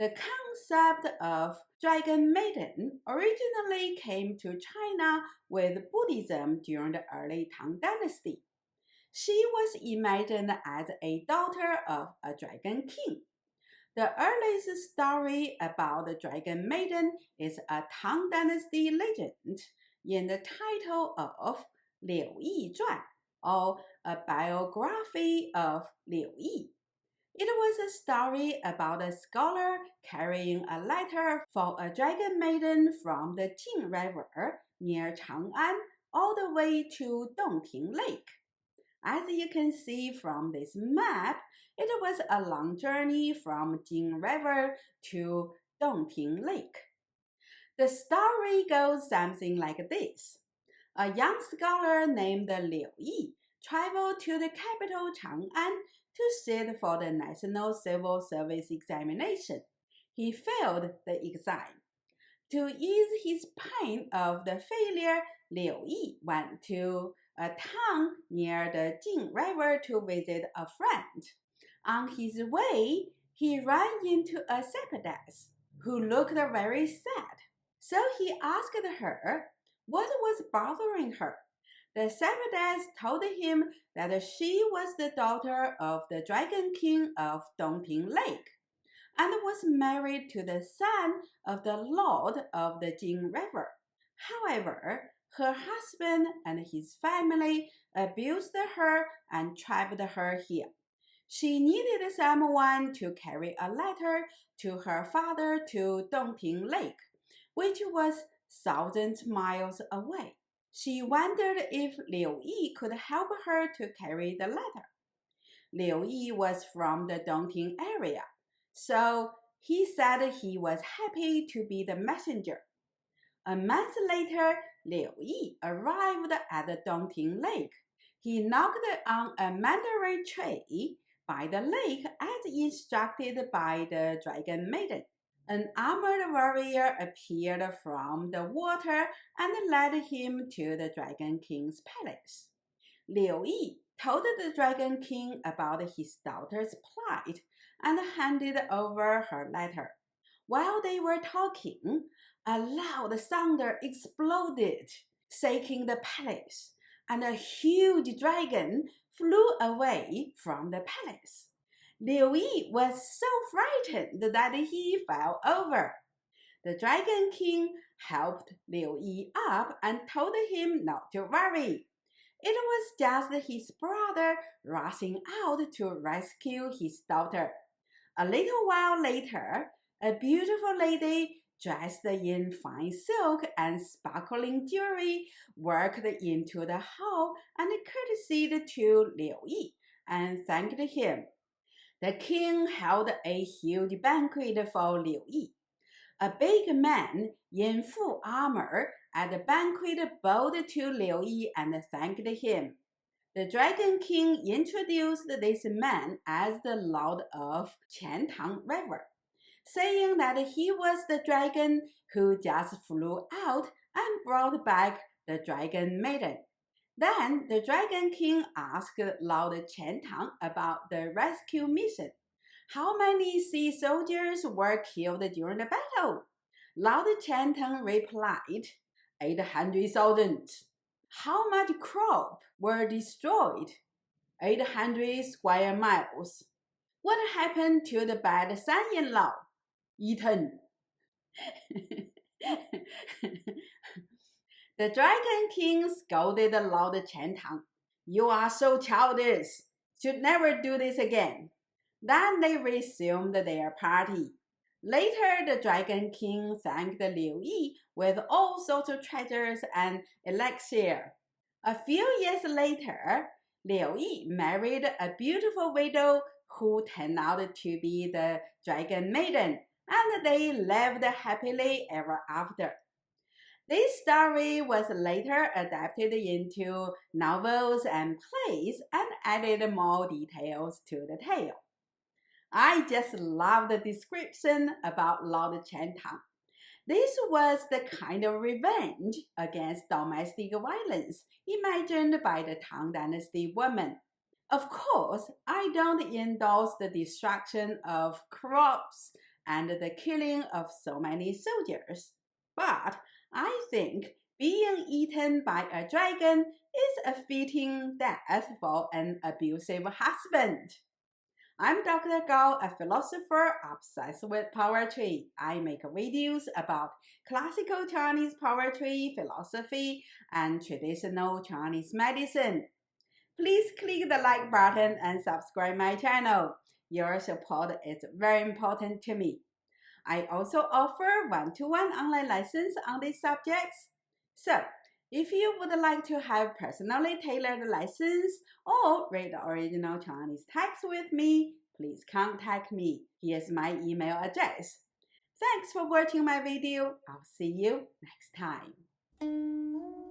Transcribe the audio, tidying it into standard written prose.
The concept of dragon maiden originally came to China with Buddhism during the early Tang Dynasty. She was imagined as a daughter of a dragon king. The earliest story about the dragon maiden is a Tang Dynasty legend in the title of Liu Yi Zhuan, or a biography of Liu Yi. It was a story about a scholar carrying a letter for a dragon maiden from the Jing River near Chang'an all the way to Dongting Lake. As you can see from this map, it was a long journey from Jing River to Dongting Lake. The story goes something like this. A young scholar named Liu Yi traveled to the capital Chang'an to sit for the National Civil Service examination. He failed the exam. To ease his pain of the failure, Liu Yi went to a town near the Jing River to visit a friend. On his way, he ran into a shepherdess who looked very sad. So he asked her what was bothering her. The shepherdess told him that she was the daughter of the Dragon King of Dongting Lake and was married to the son of the Lord of the Jing River. However, her husband and his family abused her and trapped her here. She needed someone to carry a letter to her father to Dongting Lake, which was thousands miles away. She wondered if Liu Yi could help her to carry the letter. Liu Yi was from the Dongting area, so he said he was happy to be the messenger. A month later, Liu Yi arrived at the Dongting Lake. He knocked on a mandarin tree by the lake as instructed by the dragon maiden. An armored warrior appeared from the water and led him to the Dragon King's palace. Liu Yi told the Dragon King about his daughter's plight and handed over her letter. While they were talking, a loud thunder exploded, shaking the palace, and a huge dragon flew away from the palace. Liu Yi was so frightened that he fell over. The Dragon King helped Liu Yi up and told him not to worry. It was just his brother rushing out to rescue his daughter. A little while later, a beautiful lady dressed in fine silk and sparkling jewelry walked into the hall and courtesied to Liu Yi and thanked him. The king held a huge banquet for Liu Yi. A big man in full armor at the banquet bowed to Liu Yi and thanked him. The Dragon King introduced this man as the Lord of Qiantang River, saying that he was the dragon who just flew out and brought back the dragon maiden. Then the Dragon King asked Lord Qiantang about the rescue mission. How many sea soldiers were killed during the battle? Lord Qiantang replied, 800,000. How much crop were destroyed? 800 square miles. What happened to the bad son-in-law? Eaten. The Dragon King scolded Lord Qiantang. You are so childish. Should never do this again. Then they resumed their party. Later, the Dragon King thanked Liu Yi with all sorts of treasures and elixir. A few years later, Liu Yi married a beautiful widow who turned out to be the Dragon Maiden, and they lived happily ever after. This story was later adapted into novels and plays and added more details to the tale. I just love the description about Lord Qiantang. This was the kind of revenge against domestic violence imagined by the Tang Dynasty women. Of course, I don't endorse the destruction of crops and the killing of so many soldiers. But I think being eaten by a dragon is a fitting death for an abusive husband. I'm Dr. Gao, a philosopher obsessed with poetry. I make videos about classical Chinese poetry, philosophy, and traditional Chinese medicine. Please click the like button and subscribe my channel. Your support is very important to me. I also offer one-to-one online lessons on these subjects. So, if you would like to have personally tailored lessons or read the original Chinese text with me, please contact me. Here's my email address. Thanks for watching my video. I'll see you next time.